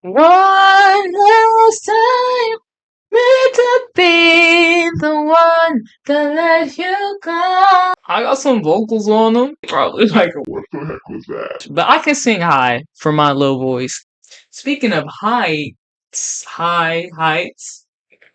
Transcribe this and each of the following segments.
One last time, meant to be the one that let you go. I got some vocals on them. Probably like, what the heck was that? But I can sing high for my low voice. Speaking of heights,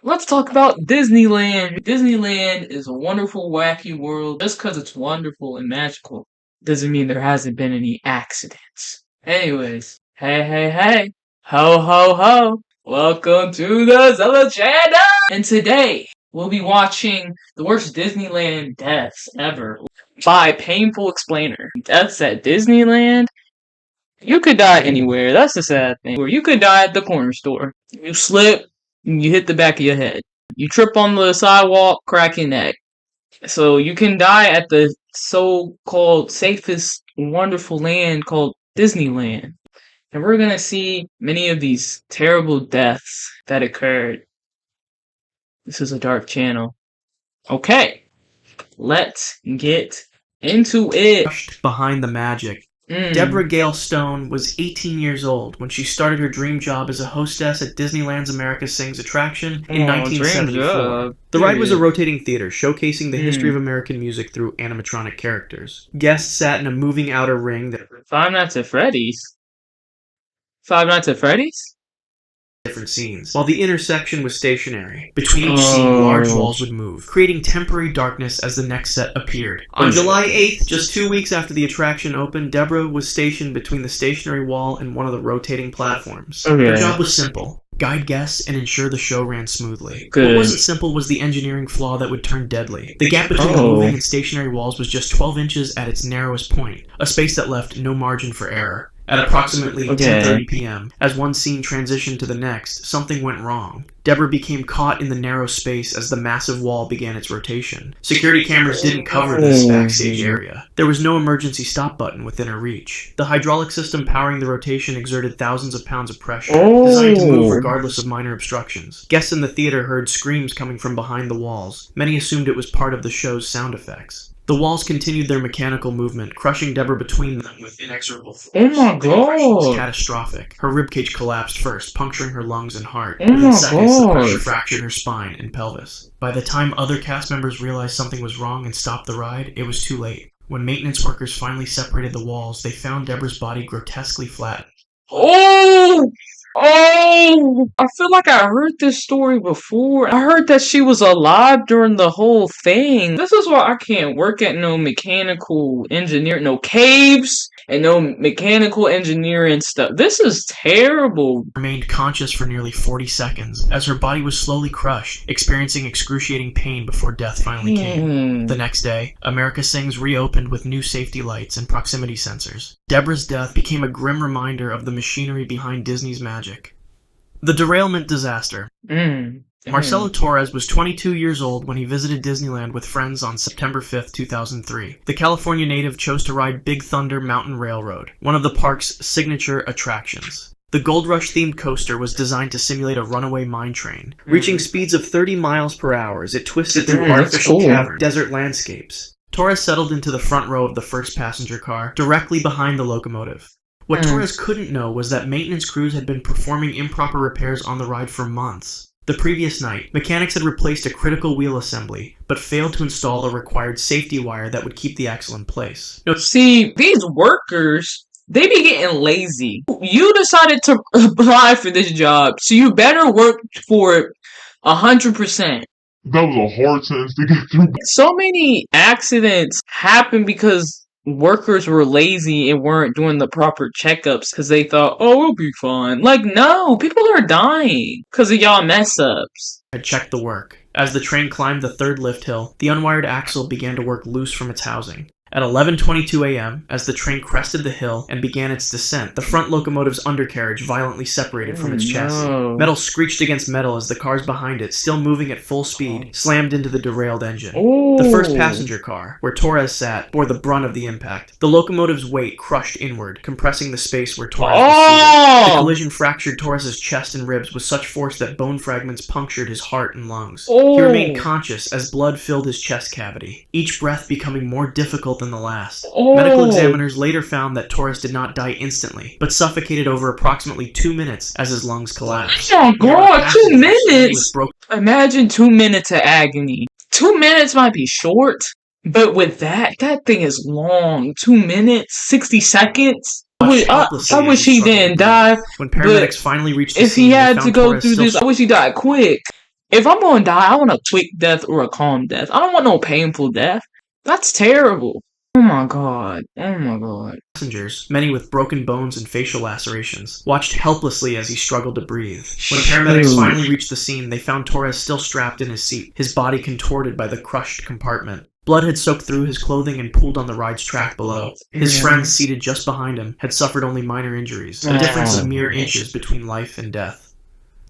let's talk about Disneyland. Disneyland is a wonderful, wacky world. Just because it's wonderful and magical doesn't mean there hasn't been any accidents. Anyways, hey. Ho, ho, ho. Welcome to the Zella Channel! And today, we'll be watching the worst Disneyland deaths ever by Painful Explainer. Deaths at Disneyland? You could die anywhere. That's the sad thing. Or you could die at the corner store. You slip, you hit the back of your head. You trip on the sidewalk, crack your neck. So you can die at the so-called safest, wonderful land called Disneyland. And we're gonna see many of these terrible deaths that occurred. This is a dark channel. Okay, let's get into it. Behind the magic. Deborah Gale Stone was 18 years old when she started her dream job as a hostess at Disneyland's America Sings attraction in 1974. The ride was a rotating theater showcasing the history of American music through animatronic characters. Guests sat in a moving outer ring that Five Nights at Freddy's? Five Nights at Freddy's? Different scenes, while the inner section was stationary. Between each scene, large walls would move, creating temporary darkness as the next set appeared. On July 8th, just 2 weeks after the attraction opened, Deborah was stationed between the stationary wall and one of the rotating platforms. Her job was simple: guide guests and ensure the show ran smoothly. What wasn't simple was the engineering flaw that would turn deadly. The gap between the moving and stationary walls was just 12 inches at its narrowest point, a space that left no margin for error. At approximately 10:30 p.m., as one scene transitioned to the next, something went wrong. Deborah became caught in the narrow space as the massive wall began its rotation. Security cameras didn't cover this backstage area. There was no emergency stop button within her reach. The hydraulic system powering the rotation exerted thousands of pounds of pressure, designed to move regardless of minor obstructions. Guests in the theater heard screams coming from behind the walls. Many assumed it was part of the show's sound effects. The walls continued their mechanical movement, crushing Deborah between them with inexorable force. Oh my god! The was catastrophic. Her ribcage collapsed first, puncturing her lungs and heart. Within seconds, the pressure fractured her spine and pelvis. By the time other cast members realized something was wrong and stopped the ride, it was too late. When maintenance workers finally separated the walls, they found Deborah's body grotesquely flattened. I feel like I heard this story before. I heard that she was alive during the whole thing. This is why I can't work at no mechanical engineer, no caves, and no mechanical engineering stuff. This is terrible. Remained conscious for nearly 40 seconds as her body was slowly crushed, experiencing excruciating pain before death finally came. The next day, America Sings reopened with new safety lights and proximity sensors. Deborah's death became a grim reminder of the machinery behind Disney's magic. The derailment disaster. Marcelo Torres was 22 years old when he visited Disneyland with friends on September 5, 2003. The California native chose to ride Big Thunder Mountain Railroad, one of the park's signature attractions. The Gold Rush-themed coaster was designed to simulate a runaway mine train. Reaching speeds of 30 miles per hour as it twisted through artificial cavern desert landscapes. Torres settled into the front row of the first passenger car, directly behind the locomotive. What Torres couldn't know was that maintenance crews had been performing improper repairs on the ride for months. The previous night, mechanics had replaced a critical wheel assembly, but failed to install a required safety wire that would keep the axle in place. Now, see, these workers, they be getting lazy. You decided to apply for this job, so you better work for it 100%. That was a hard sentence to get through. So many accidents happen because workers were lazy and weren't doing the proper checkups because they thought, oh, we'll be fine. Like, no, people are dying because of y'all mess ups. I checked the work. As the train climbed the third lift hill, the unwired axle began to work loose from its housing. At 11:22 a.m., as the train crested the hill and began its descent, the front locomotive's undercarriage violently separated from its chassis. Metal screeched against metal as the cars behind it, still moving at full speed, slammed into the derailed engine. The first passenger car, where Torres sat, bore the brunt of the impact. The locomotive's weight crushed inward, compressing the space where Torres was seated. The collision fractured Torres's chest and ribs with such force that bone fragments punctured his heart and lungs. He remained conscious as blood filled his chest cavity, each breath becoming more difficult than the last. Oh. Medical examiners later found that Torres did not die instantly, but suffocated over approximately 2 minutes as his lungs collapsed. Oh my god, 2 With minutes! broken Imagine 2 minutes of agony. 2 minutes might be short, but with that thing is long. 2 minutes, 60 seconds. I wish he didn't die. When paramedics finally reached the If scene, he they had found to go Torres through still this, I wish he died quick. If I'm gonna die, I want a quick death or a calm death. I don't want no painful death. That's terrible. Oh my god. Oh my god. Passengers, many with broken bones and facial lacerations, watched helplessly as he struggled to breathe. When paramedics finally reached the scene, they found Torres still strapped in his seat, his body contorted by the crushed compartment. Blood had soaked through his clothing and pooled on the ride's track below. His friends, seated just behind him, had suffered only minor injuries, a difference of mere inches between life and death.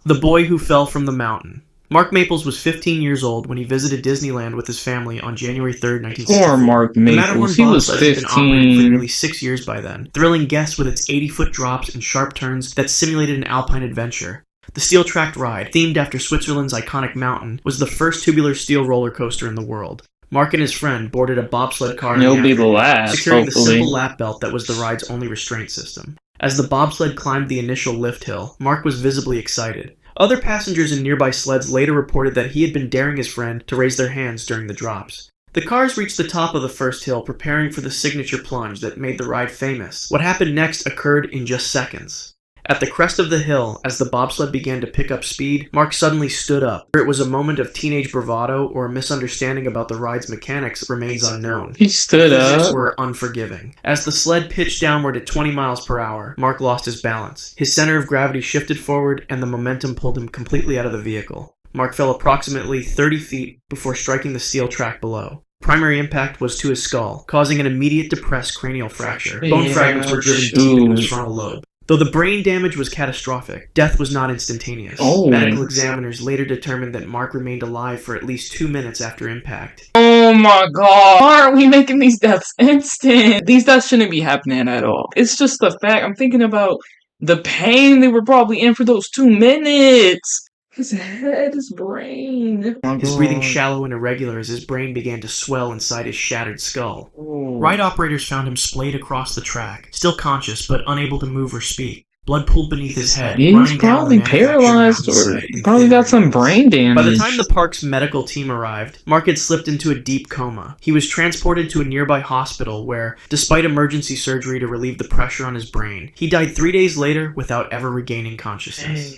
The Boy Who Fell from the Mountain. Mark Maples was 15 years old when he visited Disneyland with his family on January 3rd, 1964. Poor Mark The Matterhorn Maples. He was bobsled had been operating for 15. nearly 6 years by then, thrilling guests with its 80-foot drops and sharp turns that simulated an alpine adventure. The steel-tracked ride, themed after Switzerland's iconic mountain, was the first tubular steel roller coaster in the world. Mark and his friend boarded a bobsled car And it'll be the last, securing the hopefully. simple lap belt that was the ride's only restraint system. As the bobsled climbed the initial lift hill, Mark was visibly excited. Other passengers in nearby sleds later reported that he had been daring his friend to raise their hands during the drops. The cars reached the top of the first hill, preparing for the signature plunge that made the ride famous. What happened next occurred in just seconds. At the crest of the hill, as the bobsled began to pick up speed, Mark suddenly stood up. Whether it was a moment of teenage bravado or a misunderstanding about the ride's mechanics remains unknown. He stood Physics up. were unforgiving. As the sled pitched downward at 20 miles per hour, Mark lost his balance. His center of gravity shifted forward, and the momentum pulled him completely out of the vehicle. Mark fell approximately 30 feet before striking the steel track below. Primary impact was to his skull, causing an immediate depressed cranial fracture. Bone fragments were driven deep into his frontal lobe. Though the brain damage was catastrophic, death was not instantaneous. Oh. Medical examiners later determined that Mark remained alive for at least 2 minutes after impact. Oh my god. Why aren't we making these deaths instant? These deaths shouldn't be happening at all. It's just the fact. I'm thinking about the pain they were probably in for those 2 minutes. His head, his brain. His breathing shallow and irregular as his brain began to swell inside his shattered skull. Oh. Ride operators found him splayed across the track, still conscious but unable to move or speak. Blood pooled beneath his head. He's running down probably the manufactured paralyzed or mountainside in probably thin got some rivers. brain damage. By the time the park's medical team arrived, Mark had slipped into a deep coma. He was transported to a nearby hospital where, despite emergency surgery to relieve the pressure on his brain, he died 3 days later without ever regaining consciousness.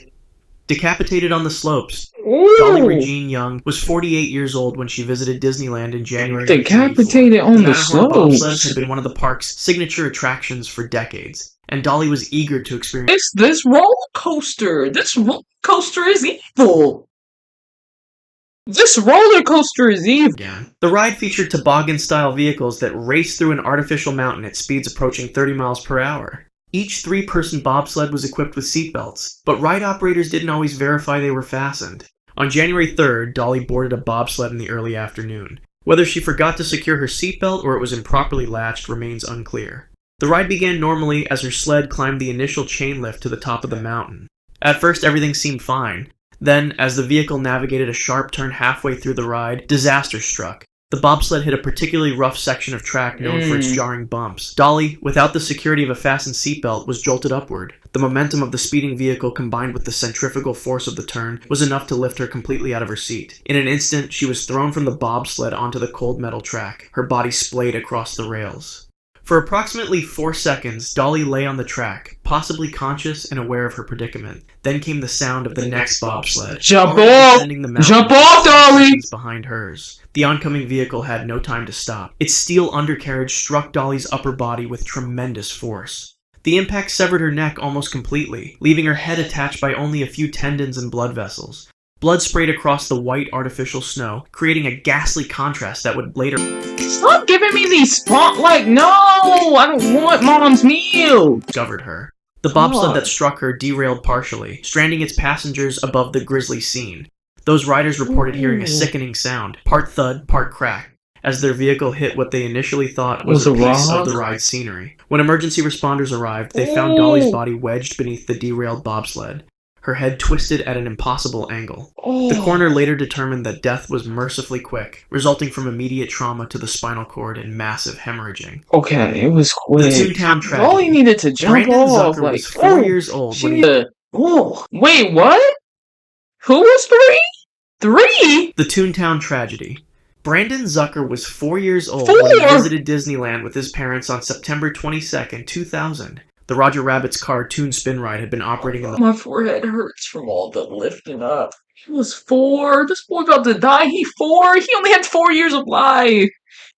Decapitated on the slopes, Dolly Ooh. Regine Young was 48 years old when she visited Disneyland in January. Decapitated 1984. on the Matterhorn bobsleds slopes. had been one of the park's signature attractions for decades, and Dolly was eager to experience This roller coaster. This roller coaster is evil. This roller coaster is evil. again. The ride featured toboggan-style vehicles that raced through an artificial mountain at speeds approaching 30 miles per hour. Each 3-person bobsled was equipped with seatbelts, but ride operators didn't always verify they were fastened. On January 3rd, Dolly boarded a bobsled in the early afternoon. Whether she forgot to secure her seatbelt or it was improperly latched remains unclear. The ride began normally as her sled climbed the initial chain lift to the top of the mountain. At first, everything seemed fine. Then, as the vehicle navigated a sharp turn halfway through the ride, disaster struck. The bobsled hit a particularly rough section of track known for its jarring bumps. Dolly, without the security of a fastened seatbelt, was jolted upward. The momentum of the speeding vehicle combined with the centrifugal force of the turn was enough to lift her completely out of her seat. In an instant, she was thrown from the bobsled onto the cold metal track, her body splayed across the rails. For approximately 4 seconds, Dolly lay on the track, possibly conscious and aware of her predicament. Then came the sound of the next bobsled. Jump already off! descending the mountain Jump off, Dolly! seconds behind hers. The oncoming vehicle had no time to stop. Its steel undercarriage struck Dolly's upper body with tremendous force. The impact severed her neck almost completely, leaving her head attached by only a few tendons and blood vessels. Blood sprayed across the white artificial snow, creating a ghastly contrast that would later Stop giving me these spotlight. No, I don't want mom's meal. discovered her. The bobsled God. that struck her derailed partially, stranding its passengers above the grisly scene. Those riders reported hearing a sickening sound, part thud, part crack, as their vehicle hit what they initially thought was a Was a piece rock? of the ride's scenery. When emergency responders arrived, they found Dolly's body wedged beneath the derailed bobsled. her head twisted at an impossible angle. Oh. The coroner later determined that death was mercifully quick, resulting from immediate trauma to the spinal cord and massive hemorrhaging. Okay, it was quick. The Toontown tragedy. All he needed to jump Brandon off, Zucker like, was 4 years old when he... Oh, wait, what? Who was 3? 3? The Toontown tragedy. Brandon Zucker was 4 years old 4? when he visited Disneyland with his parents on September 22nd, 2000. The Roger Rabbit's cartoon spin ride had been operating in the... My forehead hurts from all the lifting up. He was 4. This boy about to die. He 4. He only had 4 years of life.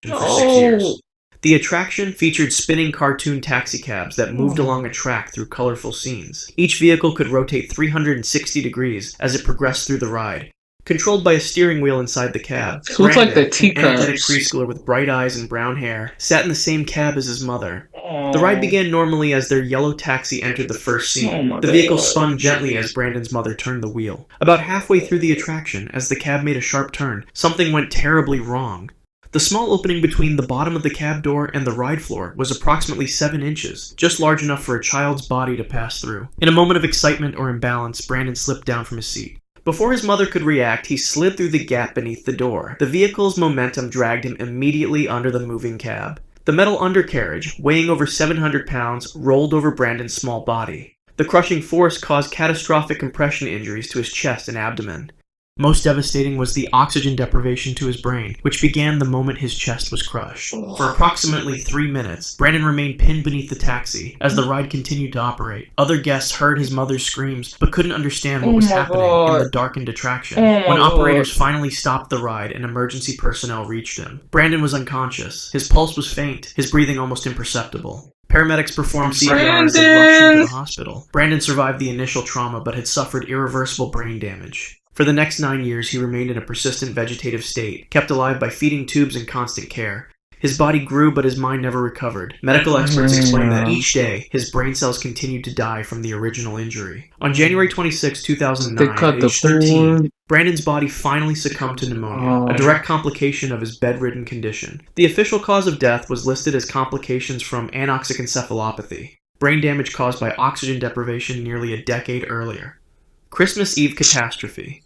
for 6 years. The attraction featured spinning cartoon taxicabs that moved along a track through colorful scenes. Each vehicle could rotate 360 degrees as it progressed through the ride. Controlled by a steering wheel inside the cab, It looks like the Brandon, an energetic teacups. preschooler with bright eyes and brown hair, sat in the same cab as his mother. The ride began normally as their yellow taxi entered the first scene. The vehicle spun gently as Brandon's mother turned the wheel. About halfway through the attraction, as the cab made a sharp turn, something went terribly wrong. The small opening between the bottom of the cab door and the ride floor was approximately 7 inches, just large enough for a child's body to pass through. In a moment of excitement or imbalance, Brandon slipped down from his seat. Before his mother could react, he slid through the gap beneath the door. The vehicle's momentum dragged him immediately under the moving cab. The metal undercarriage, weighing over 700 pounds, rolled over Brandon's small body. The crushing force caused catastrophic compression injuries to his chest and abdomen. Most devastating was the oxygen deprivation to his brain, which began the moment his chest was crushed. For approximately 3 minutes, Brandon remained pinned beneath the taxi as the ride continued to operate. Other guests heard his mother's screams, but couldn't understand what was happening in the darkened attraction. When operators finally stopped the ride and emergency personnel reached him, Brandon was unconscious. His pulse was faint, his breathing almost imperceptible. Paramedics performed CPR as they rushed him to the hospital. Brandon survived the initial trauma but had suffered irreversible brain damage. For the next 9 years, he remained in a persistent vegetative state, kept alive by feeding tubes and constant care. His body grew, but his mind never recovered. Medical experts explain that each day, his brain cells continued to die from the original injury. On January 26, 2009, at age 13, Brandon's body finally succumbed to pneumonia, a direct complication of his bedridden condition. The official cause of death was listed as complications from anoxic encephalopathy, brain damage caused by oxygen deprivation nearly a decade earlier. Christmas Eve catastrophe.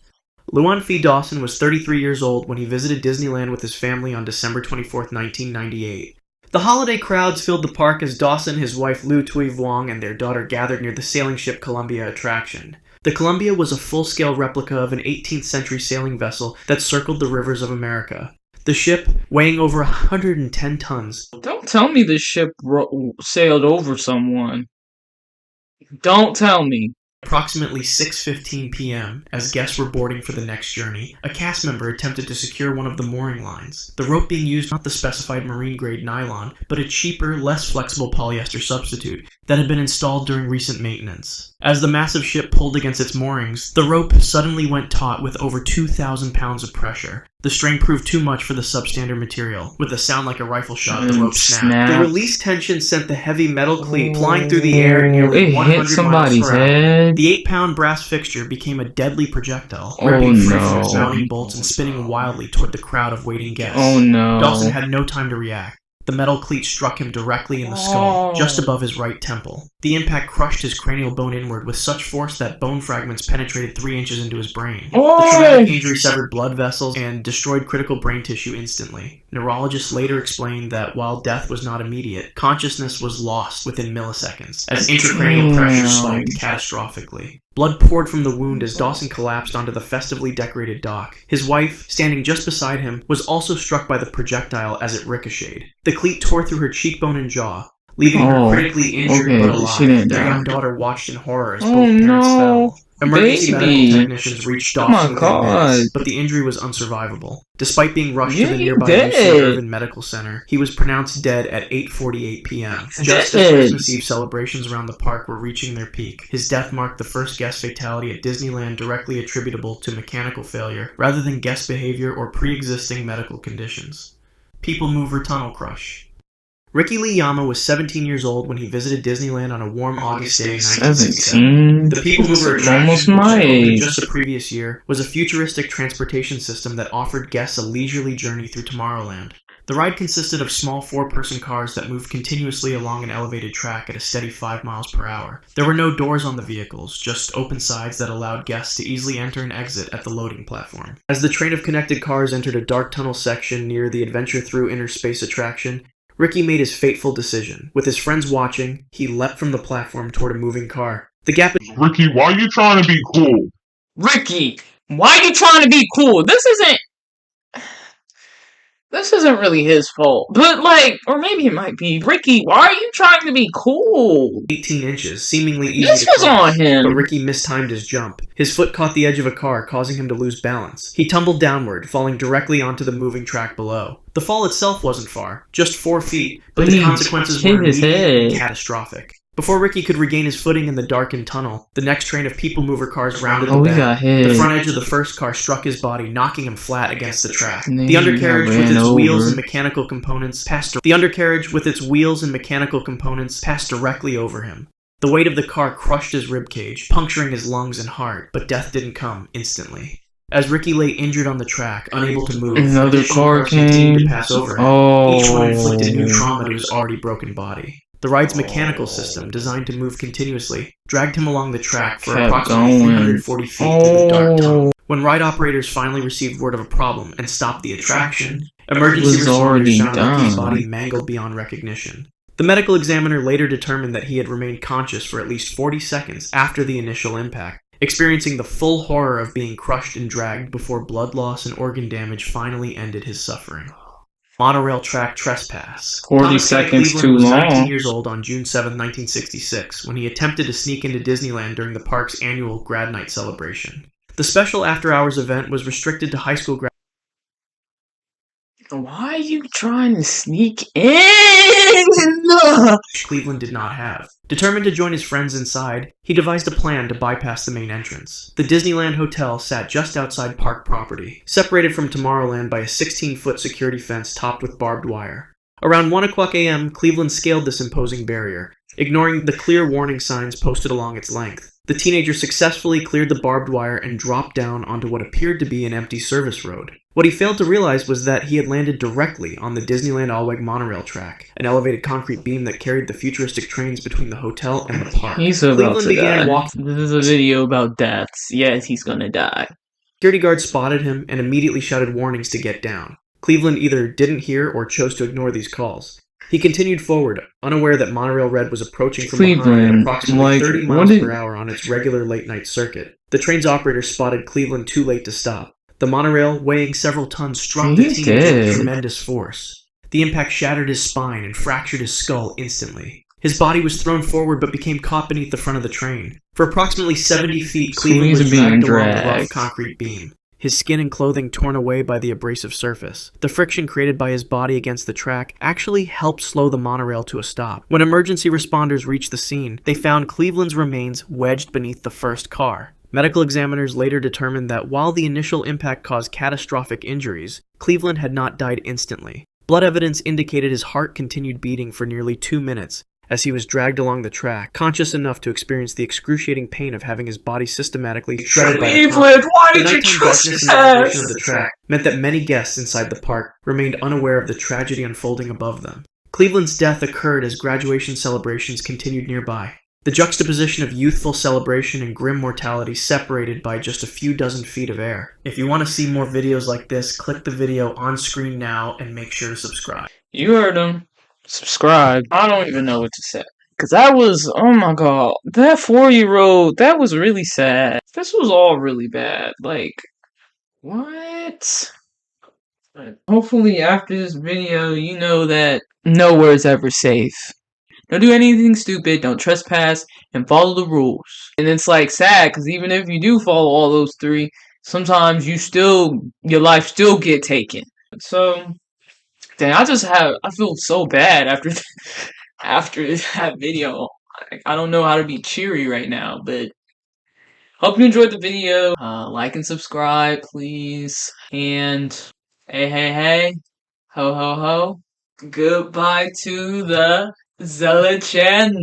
Luan Fee Dawson was 33 years old when he visited Disneyland with his family on December 24, 1998. The holiday crowds filled the park as Dawson, his wife Lu Tui Vuong, and their daughter gathered near the sailing ship Columbia attraction. The Columbia was a full-scale replica of an 18th century sailing vessel that circled the rivers of America. The ship, weighing over 110 tons... Don't tell me this ship sailed over someone. Don't tell me. Approximately 6:15 p.m., as guests were boarding for the next journey, a cast member attempted to secure one of the mooring lines. The rope being used not the specified marine-grade nylon, but a cheaper, less flexible polyester substitute that had been installed during recent maintenance. As the massive ship pulled against its moorings, the rope suddenly went taut with over 2,000 pounds of pressure. The strain proved too much for the substandard material. With a sound like a rifle shot, the rope snapped. The released tension sent the heavy metal cleat flying through the air nearly 100 miles per hour. The 8-pound brass fixture became a deadly projectile, ripping free from its mounting bolts and spinning wildly toward the crowd of waiting guests. Dawson had no time to react. The metal cleat struck him directly in the skull, just above his right temple. The impact crushed his cranial bone inward with such force that bone fragments penetrated 3 inches into his brain. The traumatic injury severed blood vessels and destroyed critical brain tissue instantly. Neurologists later explained that while death was not immediate, consciousness was lost within milliseconds, as intracranial pressure spiked catastrophically. Blood poured from the wound as Dawson collapsed onto the festively decorated dock. His wife, standing just beside him, was also struck by the projectile as it ricocheted. The cleat tore through her cheekbone and jaw, leaving her critically injured but alive. Their young daughter watched in horror as both parents fell. Emergency medical technicians reached Dawson within minutes, but the injury was unsurvivable. Despite being rushed to the nearby UC Irvin Medical Center, he was pronounced dead at 8:48 p.m. Just as Christmas Eve celebrations around the park were reaching their peak, his death marked the first guest fatality at Disneyland directly attributable to mechanical failure, rather than guest behavior or pre-existing medical conditions. People Mover Tunnel Crush. Ricky Lee Yama was 17 years old when he visited Disneyland on a warm August day in 1967. The People Mover attraction, almost my age, just the previous year, was a futuristic transportation system that offered guests a leisurely journey through Tomorrowland. The ride consisted of small 4-person cars that moved continuously along an elevated track at a steady 5 miles per hour. There were no doors on the vehicles, just open sides that allowed guests to easily enter and exit at the loading platform. As the train of connected cars entered a dark tunnel section near the Adventure Through Inner Space attraction, Ricky made his fateful decision. With his friends watching, he leapt from the platform toward a moving car. The gap Ricky, why are you trying to be cool? Ricky, why are you trying to be cool? This isn't really his fault. But or maybe it might be. Ricky, why are you trying to be cool? 18 inches, seemingly easy This to was cross, on him. but Ricky mistimed his jump. His foot caught the edge of a car, causing him to lose balance. He tumbled downward, falling directly onto the moving track below. The fall itself wasn't far, just 4 feet, but the consequences were his immediate and head. catastrophic. Before Ricky could regain his footing in the darkened tunnel, the next train of people mover cars rounded the Oh, he bend. got hit. The front edge of the first car struck his body, knocking him flat against the track. And then The he undercarriage got with its ran wheels over. and mechanical components passed directly over him. The weight of the car crushed his ribcage, puncturing his lungs and heart, but death didn't come instantly. As Ricky lay injured on the track, unable to move, Another additional car cars continued to came. pass over him. Oh. Each one inflicted new trauma to his already broken body. The ride's mechanical system, designed to move continuously, dragged him along the track for Kept approximately going. 340 feet through the dark tunnel. Oh. When ride operators finally received word of a problem and stopped the attraction, emergency was already responders found Ricky's done. body mangled beyond recognition. The medical examiner later determined that he had remained conscious for at least 40 seconds after the initial impact, experiencing the full horror of being crushed and dragged before blood loss and organ damage finally ended his suffering. Monorail track trespass. 40 Thomas K. seconds Cleveland too was 19 long. years old on June 7, 1966, when he attempted to sneak into Disneyland during the park's annual Grad Night celebration. The special after-hours event was restricted to high school graduates. Why are you trying to sneak in? Cleveland did not have. Determined to join his friends inside, he devised a plan to bypass the main entrance. The Disneyland Hotel sat just outside park property, separated from Tomorrowland by a 16-foot security fence topped with barbed wire. Around 1 o'clock a.m., Cleveland scaled this imposing barrier, ignoring the clear warning signs posted along its length. The teenager successfully cleared the barbed wire and dropped down onto what appeared to be an empty service road. What he failed to realize was that he had landed directly on the Disneyland Alweg monorail track, an elevated concrete beam that carried the futuristic trains between the hotel and the park. He's about Cleveland to began die. walking. This is a video about deaths. Yes, he's gonna die. Security guards spotted him and immediately shouted warnings to get down. Cleveland either didn't hear or chose to ignore these calls. He continued forward, unaware that Monorail Red was approaching from behind at Cleveland, approximately 30 what miles did- per hour on its regular late-night circuit. The train's operator spotted Cleveland too late to stop. The monorail, weighing several tons, struck the He's teenager with dead. tremendous force. The impact shattered his spine and fractured his skull instantly. His body was thrown forward but became caught beneath the front of the train. For approximately 70 feet, Cleveland was he's being dragged along the rough dragged. concrete beam, his skin and clothing torn away by the abrasive surface. The friction created by his body against the track actually helped slow the monorail to a stop. When emergency responders reached the scene, they found Cleveland's remains wedged beneath the first car. Medical examiners later determined that while the initial impact caused catastrophic injuries, Cleveland had not died instantly. Blood evidence indicated his heart continued beating for nearly 2 minutes as he was dragged along the track, conscious enough to experience the excruciating pain of having his body systematically shredded by the concrete. Cleveland, why The did you nighttime trust darkness his and desolation ass? of the track meant that many guests inside the park remained unaware of the tragedy unfolding above them. Cleveland's death occurred as graduation celebrations continued nearby. The juxtaposition of youthful celebration and grim mortality separated by just a few dozen feet of air. If you want to see more videos like this, click the video on screen now and make sure to subscribe. You heard him. Subscribe. I don't even know what to say. Cause that was, oh my god, that 4-year-old, that was really sad. This was all really bad. What? Hopefully after this video, you know that nowhere's ever safe. Don't do anything stupid, don't trespass, and follow the rules. And it's sad, because even if you do follow all those 3, sometimes your life still get taken. So, dang, I feel so bad after after that video. I don't know how to be cheery right now, but hope you enjoyed the video. Like and subscribe, please. And hey, ho ho ho. Goodbye to the Zella channel.